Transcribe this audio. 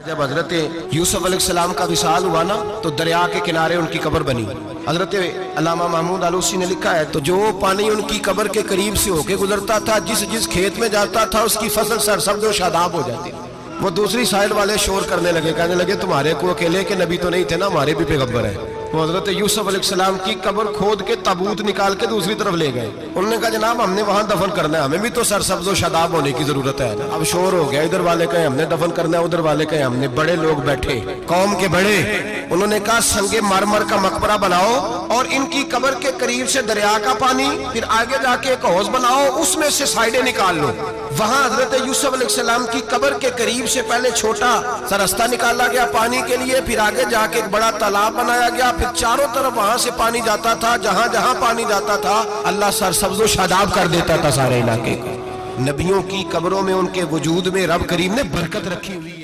जब हजरत यूसुफ अलैहिस्सलाम का विसाल हुआ ना तो दरिया के किनारे उनकी कब्र बनी। हजरत अल्लामा महमूद आलूसी ने लिखा है तो जो पानी उनकी कब्र के करीब से होके गुजरता था, जिस जिस खेत में जाता था उसकी फसल सरसब्ज और शादाब हो जाती। वो दूसरी साइड वाले शोर करने लगे, कहने लगे तुम्हारे को अकेले के नबी तो नहीं थे ना, हमारे भी पैगंबर है। वो हजरत यूसुफ अलैहिस्सलाम की कब्र खोद के ताबूत निकाल के दूसरी तरफ ले गए। उन्होंने कहा जनाब हमने वहां दफन करना है, हमें भी तो सरसब्ज और शादाब होने की जरूरत है। अब शोर हो गया, इधर वाले कहे हमने दफन करना है, उधर वाले कहे हमने। बड़े लोग बैठे, कौम के बड़े, उन्होंने कहा संगे मरमर का मकबरा बनाओ और इनकी कब्र के करीब से दरिया का पानी, फिर आगे जाके एक हौज बनाओ, उसमें से साइडें निकाल लो। वहां हजरत यूसुफ अलैहिस्सलाम की कब्र के करीब से पहले छोटा सा रास्ता निकाला गया पानी के लिए, फिर आगे जाके एक बड़ा तालाब बनाया गया, फिर चारों तरफ वहां से पानी जाता था। जहां जहां पानी जाता था अल्लाह सरसब्ज़ो शादाब कर देता था सारे इलाके को। नबियों की कब्रों में उनके वजूद में रब करीम ने बरकत रखी हुई।